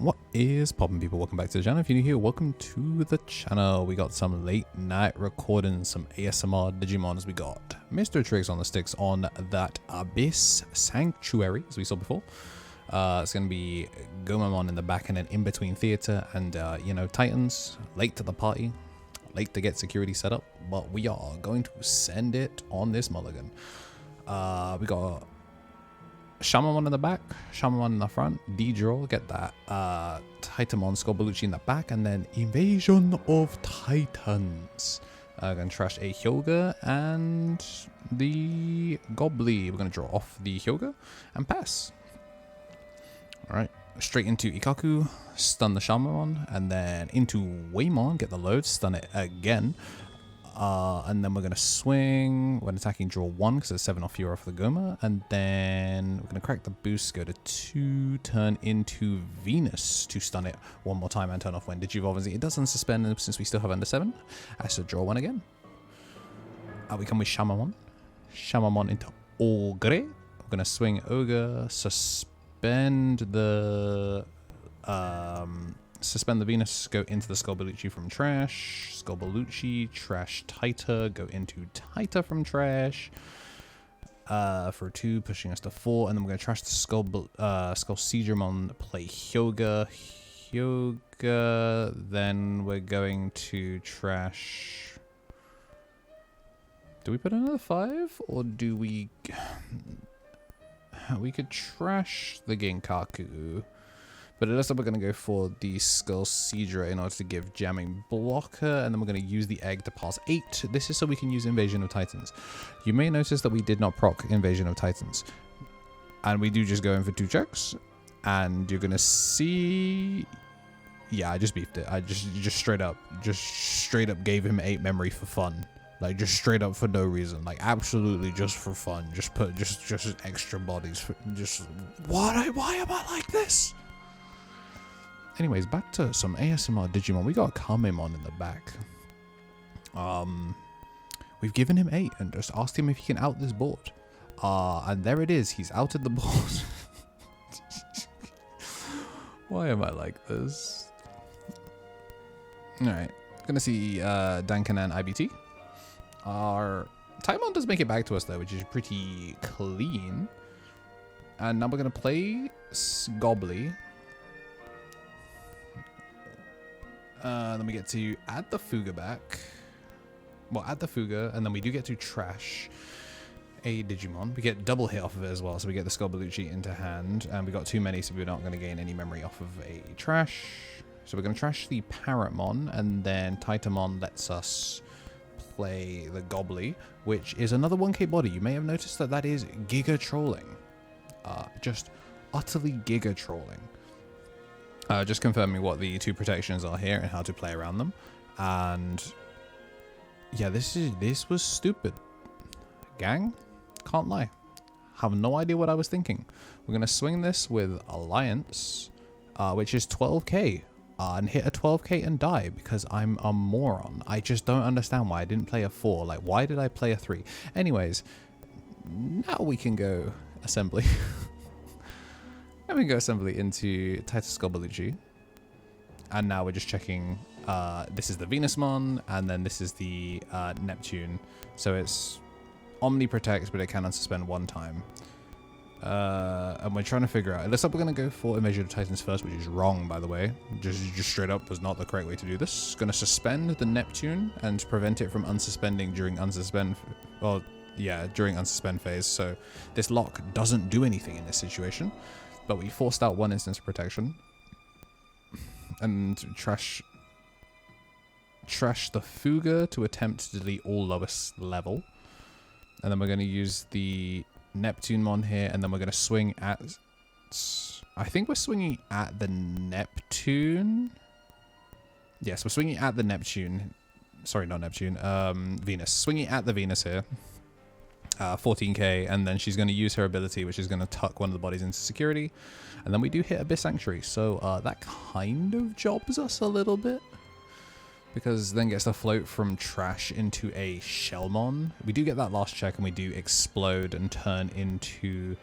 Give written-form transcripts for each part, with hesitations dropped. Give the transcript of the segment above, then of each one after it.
What is poppin', people? Welcome back to the channel. If you're new here, welcome to the channel. We got some late night recordings, some ASMR Digimons. We got Mr. Tricks on the sticks on that Abyss Sanctuary, as we saw before. It's going to be Veemon in the back, and then in between theater and, you know, Titans. Late to the party, late to get security set up, but we are going to send it on this mulligan. We got Shamanmon in the back, Shamanmon in the front, Midroll, get that Titanmon Scorbellucci in the back, and then Invasion of Titans. Gonna trash a Hyuga and the Gobbly. We're gonna draw off the Hyuga and pass. Alright, straight into Ikaku, stun the Shamanmon, and then into Veemon, get the load, stun it again. And then we're going to swing when attacking, draw 1 because it's 7 off fewer off the Goma, and then we're going to crack the boost, go to 2, turn into Venus to stun it one more time and turn off when Digivolve. It does unsuspend since we still have under 7. I should draw 1 again. We come with Shamanmon. Shamanmon into Ogre. We're going to swing Ogre, suspend the Venus, go into the Scorbellucci from trash. Scorbellucci, trash Taita, go into Taita from trash. For 2, pushing us to 4, and then we're going to trash the Skullseedramon, play Hyuga. Then we're going to trash... Do we put another 5? Or do we... We could trash the Genkaku. But it looks like we're going to go for the Skullseedra in order to give jamming blocker, and then we're going to use the egg to pass 8. This is so we can use Invasion of Titans. You may notice that we did not proc Invasion of Titans, and we do just go in for 2 checks, and you're going to see... Yeah, I just beefed it. I just straight up gave him 8 memory for fun. Like, just straight up for no reason. Like, absolutely just for fun. Just put just extra bodies. Why am I like this? Anyways, back to some ASMR Digimon. We got Kamemon in the back. We've given him 8 and just asked him if he can out this board. And there it is. He's outed the board. Why am I like this? Alright. Gonna see Dankan and IBT. Our Taimon does make it back to us though, which is pretty clean. And now we're gonna play Gobbly. Then we get to add the Fuga back. Well, add the Fuga, and then we do get to trash a Digimon. We get double hit off of it as well, so we get the Scorbellucci into hand, and we got too many, so we're not going to gain any memory off of a trash. So we're going to trash the Parrotmon, and then Titanmon lets us play the Gobbly, which is another 1k body. You may have noticed that that is Giga Trolling. Just utterly Giga Trolling. Just confirming what the 2 protections are here and how to play around them. And yeah, this was stupid. Gang, can't lie. Have no idea what I was thinking. We're gonna swing this with Alliance, which is 12k, and hit a 12k and die because I'm a moron. I just don't understand why I didn't play a 4. Like, why did I play a 3? Anyways, now we can go assembly. Now we can go assembly into Titus Scorbellucci. And now we're just checking, this is the Venusmon, and then this is the Neptune. So it's Omni protects, but it can unsuspend 1 time. And we're trying to figure out, it looks like we're going to go for Invasion of Titans first, which is wrong, by the way. Just straight up was not the correct way to do this. Going to suspend the Neptune and prevent it from unsuspending during unsuspend, well, yeah, during unsuspend phase. So this lock doesn't do anything in this situation. But we forced out 1 instance of protection. And trash the Fuga to attempt to delete all lowest level. And then we're going to use the Neptunemon here, and then we're going to swing at... I think we're swinging at the Neptune. Yes, we're swinging at the Neptune. Sorry, not Neptune. Venus. Swinging at the Venus here. 14k, and then she's going to use her ability, which is going to tuck one of the bodies into security, and then we do hit Abyss Sanctuary, so that kind of jobs us a little bit, because then gets the float from trash into a Shellmon. We do get that last check, and we do explode and turn into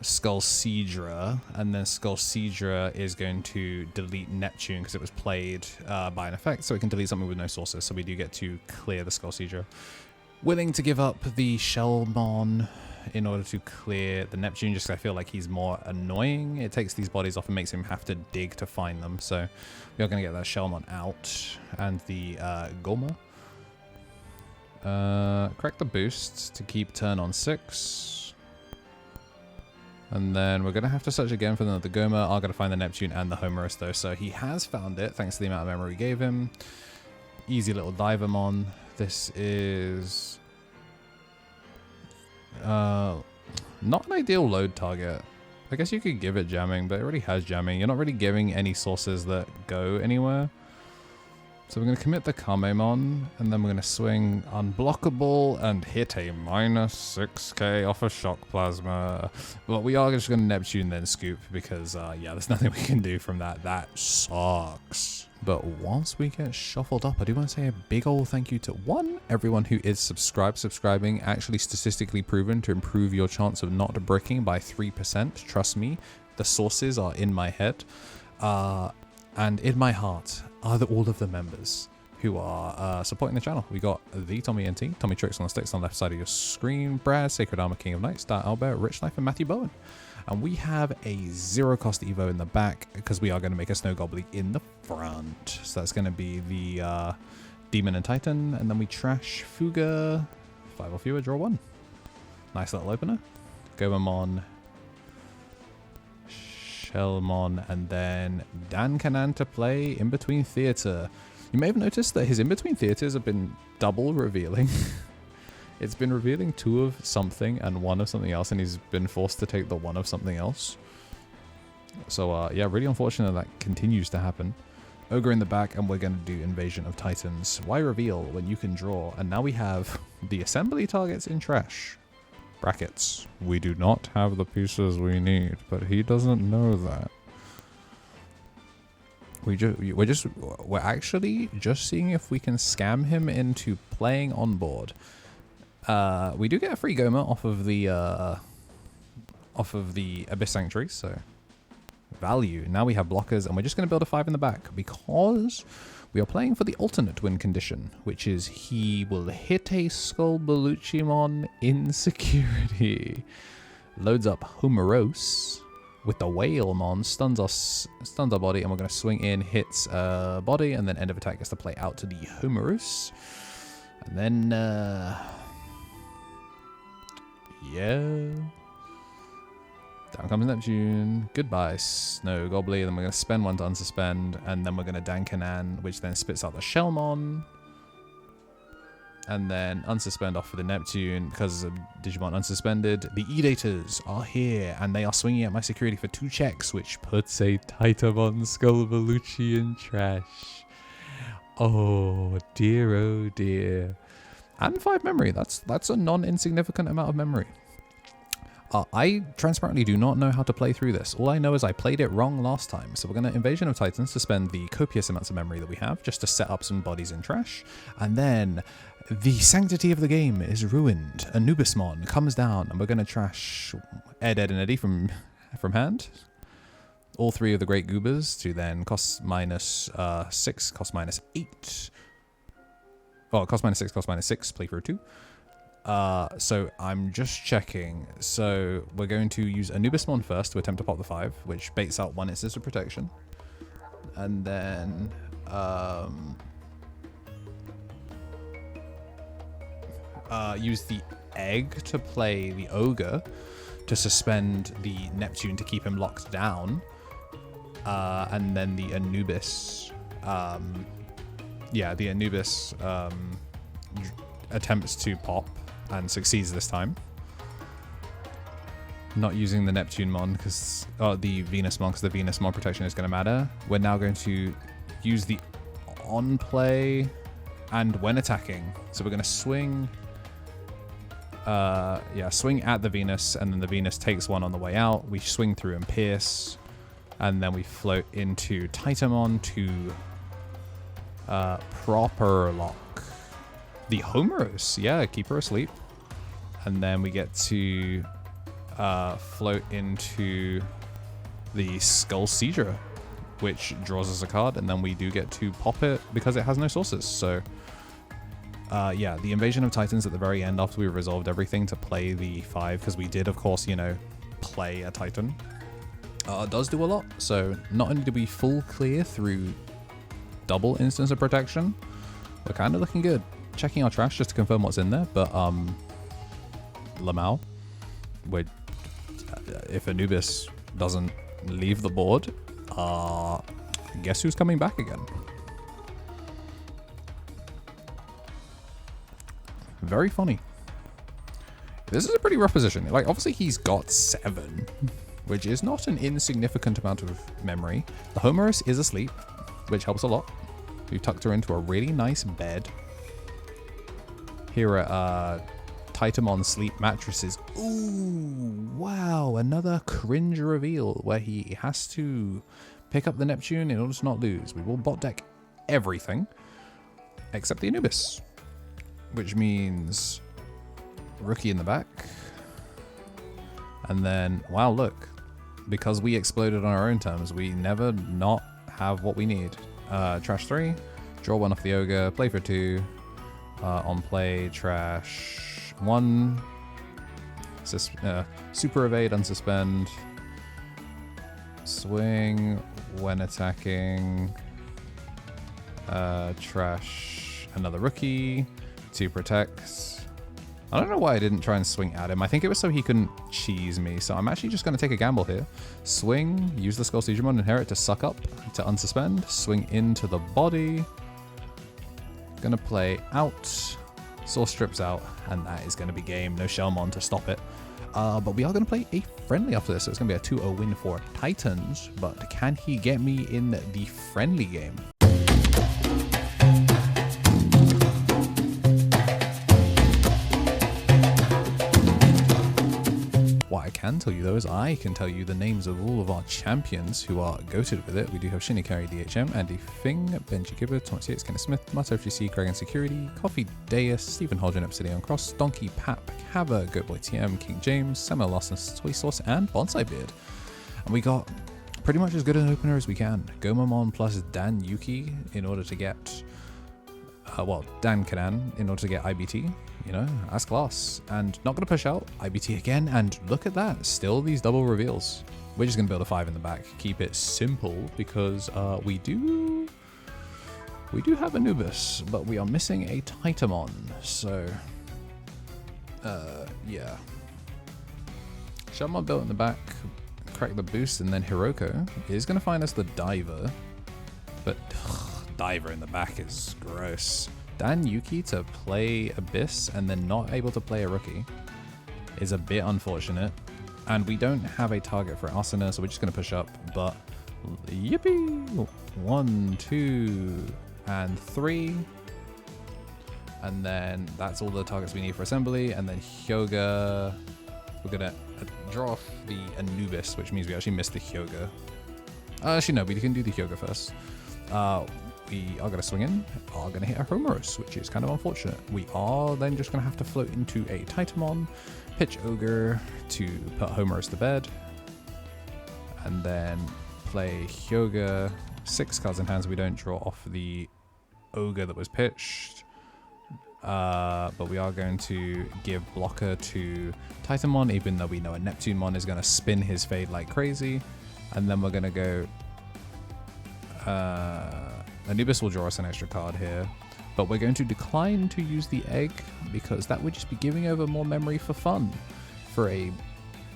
Skullseedra, and then Skullseedra is going to delete Neptune because it was played by an effect, so it can delete something with no sources, so we do get to clear the Skullseedra. Willing to give up the Shellmon in order to clear the Neptune, just because I feel like he's more annoying. It takes these bodies off and makes him have to dig to find them, so we are going to get that Shellmon out, and the Goma. Correct the boost to keep turn on 6. And then we're going to have to search again for the Goma. Are going to find the Neptune and the Homerus though, so he has found it thanks to the amount of memory we gave him. Easy little Divermon. This is not an ideal load target. I guess you could give it jamming, but it already has jamming. You're not really giving any sources that go anywhere. So we're going to commit the Kamemon, and then we're going to swing Unblockable and hit a -6k off a Shock Plasma. But we are just going to Neptune then Scoop, because yeah, there's nothing we can do from that. That sucks. But whilst we get shuffled up, I do want to say a big old thank you to everyone who is subscribing, actually statistically proven to improve your chance of not bricking by 3%. Trust me, the sources are in my head. And in my heart are all of the members who are supporting the channel. We got the Tommy NT, Tommy Tricks on the sticks on the left side of your screen, Brad, Sacred Armor, King of Knights, Star Albert, Rich Life, and Matthew Bowen. And we have a 0-cost Evo in the back because we are going to make a Snow Gobbly in the front. So that's going to be the Demon and Titan, and then we trash Fuga, 5 or fewer, draw 1. Nice little opener. Gomamon, Shellmon, and then Dan to play In Between Theater. You may have noticed that his In Between Theaters have been double revealing. It's been revealing 2 of something and 1 of something else, and he's been forced to take the 1 of something else. So yeah, really unfortunate that continues to happen. Ogre in the back, and we're going to do Invasion of Titans. Why reveal when you can draw? And now we have the assembly targets in trash. Brackets. We do not have the pieces we need, but he doesn't know that. We're actually just seeing if we can scam him into playing on board. We do get a free Goma off of the Abyss Sanctuary, so value. Now we have blockers, and we're just going to build a 5 in the back because we are playing for the alternate win condition, which is he will hit a Skullbeluchimon in security. Loads up Homerus with the Whalemon, stuns our body, and we're going to swing in, hits body, and then end of attack gets to play out to the Homerus. And then, yeah. Down comes Neptune. Goodbye, Snow Gobbly. Then we're going to spend 1 to unsuspend. And then we're going to Dankanan, which then spits out the Shellmon. And then unsuspend off for the Neptune because of Digimon unsuspended. The Edators are here, and they are swinging at my security for 2 checks, which puts a Titamon Skullbeluchi in trash. Oh dear. And 5 memory. That's a non-insignificant amount of memory. I transparently do not know how to play through this. All I know is I played it wrong last time. So we're going to Invasion of Titans to spend the copious amounts of memory that we have just to set up some bodies in trash. And then the sanctity of the game is ruined. Anubismon comes down, and we're going to trash Ed, and Eddie from hand. All 3 of the Great Goobers to then cost -6, cost -8. Oh, cost -6, cost -6, play through 2. So I'm just checking. So we're going to use Anubismon first to attempt to pop the 5, which baits out 1 instance of protection. And then use the egg to play the Ogre to suspend the Neptune to keep him locked down. And then the Anubis, the Anubis attempts to pop and succeeds this time. Not using the Neptunemon because the Venusmon, because the Venusmon protection is going to matter. We're now going to use the on play and when attacking. So we're going to swing. Swing at the Venus, and then the Venus takes 1 on the way out. We swing through and pierce, and then we float into Titamon to proper lock the Homerus. Yeah, keep her asleep. And then we get to float into the Skull Seizure, which draws us a card, and then we do get to pop it because it has no sources. So yeah, the Invasion of Titans at the very end after we resolved everything to play the 5, because we did, of course, you know, play a Titan, does do a lot. So not only do we full clear through double instance of protection, we're kind of looking good. Checking our trash just to confirm what's in there, but Lamau, if Anubis doesn't leave the board, guess who's coming back again? Very funny. This is a pretty rough position. Like, obviously he's got 7, which is not an insignificant amount of memory. The Homerus is asleep, which helps a lot. We've tucked her into a really nice bed. Here at Titamon Sleep Mattresses. Ooh, wow, another cringe reveal where he has to pick up the Neptune in order to not lose. We will bot deck everything except the Anubis, which means rookie in the back. And then, wow, look, because we exploded on our own terms, we never not have what we need. Trash 3, draw 1 off the Ogre, play for 2, on play, trash 1, super evade, unsuspend, swing when attacking, trash another rookie, 2 protects. I don't know why I didn't try and swing at him. I think it was so he couldn't cheese me. So I'm actually just going to take a gamble here. Swing, use the Skull Digimon, inherit to suck up, to unsuspend, swing into the body. Gonna play out, Source strips out, and that is gonna be game. No Shellmon to stop it. But we are gonna play a friendly after this, so it's gonna be a 2-0 win for Titans. But can he get me in the friendly game? What I can tell you though is I can tell you the names of all of our champions who are goated with it. We do have Shinikari DHM, Andy Fing, Benji Gibber, Thomas Yates, Kenneth Smith, Matt FGC, Craig and Security, Coffee Deus, Stephen Hodgen, Obsidian Cross, Donkey Pap, Kava, Goatboy TM, King James, Samuel Lawson, Toy Sauce, and Bonsai Beard. And we got pretty much as good an opener as we can. Gomamon plus Dan Yuki in order to get well, Dan Kanan in order to get IBT, you know, as class. And not going to push out IBT again, and look at that, still these double reveals. We're just going to build a 5 in the back, keep it simple, because we do have Anubis, but we are missing a Titamon, so yeah. Shellmon built in the back, crack the boost, and then Hiroko is going to find us the Diver, but Diver in the back is gross. Dan Yuki to play Abyss and then not able to play a rookie is a bit unfortunate. And we don't have a target for Asuna, so we're just going to push up. But yippee! 1, 2, and 3. And then that's all the targets we need for assembly. And then Hyoga, we're going to draw off the Anubis, which means we actually missed the Hyoga. Actually, no, we can do the Hyoga first. We are going to swing in, are going to hit a Homerus, which is kind of unfortunate. We are then just going to have to float into a Titamon, pitch Ogre to put Homerus to bed, and then play Hyoga. 6 cards in hand, so we don't draw off the Ogre that was pitched. But we are going to give blocker to Titanmon, even though we know a Neptunemon is going to spin his fade like crazy. And then we're going to go... Anubis will draw us an extra card here, but we're going to decline to use the egg because that would just be giving over more memory for fun for a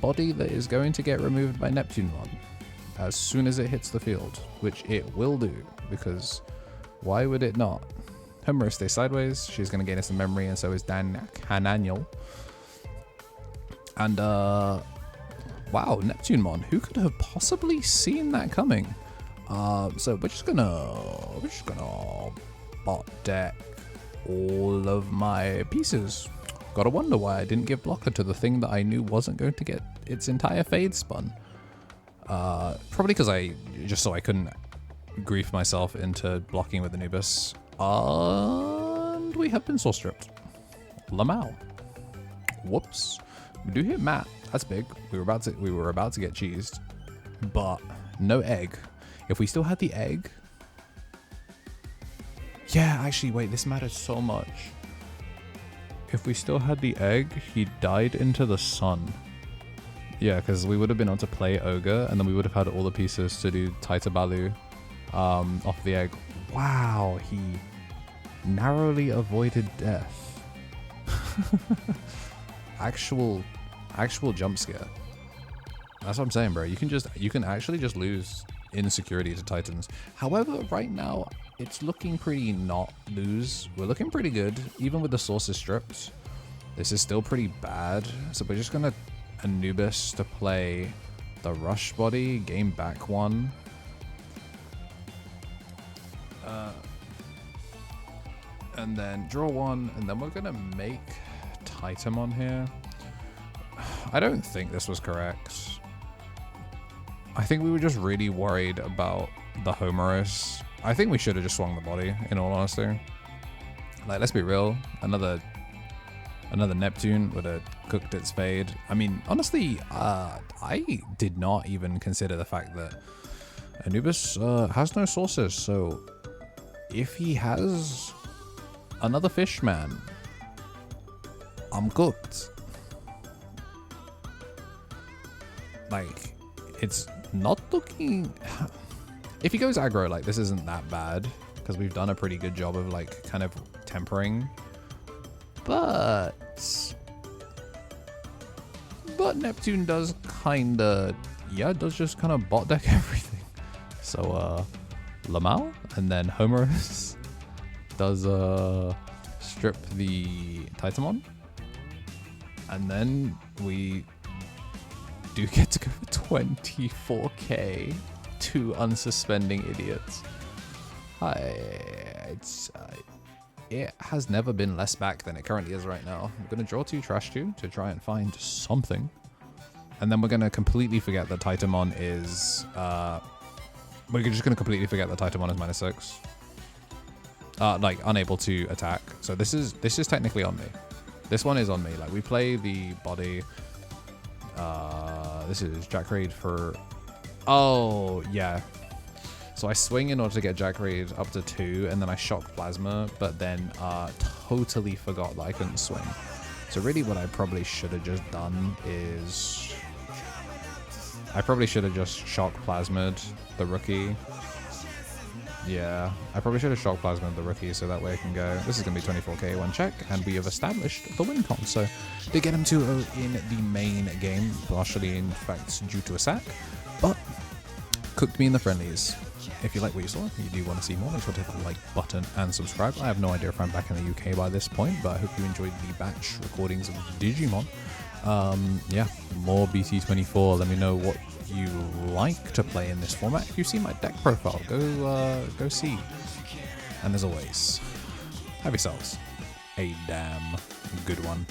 body that is going to get removed by Neptunemon as soon as it hits the field, which it will do, because why would it not? Homerus stays sideways, she's going to gain us some memory, and so is Dan Kananiel. And wow, Neptunemon, who could have possibly seen that coming? So we're just gonna bot deck all of my pieces. Gotta wonder why I didn't give blocker to the thing that I knew wasn't going to get its entire fade spun. Probably because I couldn't grief myself into blocking with Anubis. And we have been source stripped. Lamau. Whoops. We do hit Matt. That's big. We were about to get cheesed, but no egg. If we still had the egg, yeah. Actually, wait. This matters so much. If we still had the egg, he died into the sun. Yeah, because we would have been able to play Ogre, and then we would have had all the pieces to do Taitabalu off the egg. Wow, he narrowly avoided death. actual jump scare. That's what I'm saying, bro. You can actually just lose insecurity to Titans. However, right now it's looking pretty not lose. We're looking pretty good, even with the sources stripped. This is still pretty bad, so we're just gonna Anubis to play the rush body, game back one. And then draw one, and then we're gonna make Titamon here. I don't think this was correct. I think we were just really worried about the Homeros. I think we should have just swung the body, in all honesty. Like, let's be real, another Neptune would have cooked its fade. I mean, honestly, I did not even consider the fact that Anubis has no sources, so if he has another Fishman, I'm cooked. Like, it's not looking... If he goes aggro, like, this isn't that bad, because we've done a pretty good job of, like, kind of tempering. But Neptune does kinda, yeah, does just kind of bot deck everything. So Lamal, and then Homeros does strip the Titamon, and then we do get to go for 24k to unsuspending idiots. It has never been less back than it currently is right now. I'm going to draw 2 Trash 2 to try and find something. And then we're going to completely forget that Titamon is... we're just going to completely forget that Titamon is -6. Like, unable to attack. So this is technically on me. This one is on me. Like, we play the body. This is Jack Raid for... Oh, yeah. So I swing in order to get Jack Raid up to 2, and then I shock Plasma, but then totally forgot that I couldn't swing. So really what I probably should have just done is... I probably should have just shock Plasma'd the rookie. Yeah, I probably should have shock Plasma'd the rookie so that way I can go. This is going to be 24k one check, and we have established the win con. So they get him 2-0 in the main game, partially in fact due to a sack, but cooked me in the friendlies. If you like what you saw, you do want to see more, make sure to hit the like button and subscribe. I have no idea if I'm back in the UK by this point, but I hope you enjoyed the batch recordings of Digimon. Yeah, more BT24. Let me know what you like to play in this format. If you've seen my deck profile, go see. And as always, have yourselves a damn good one.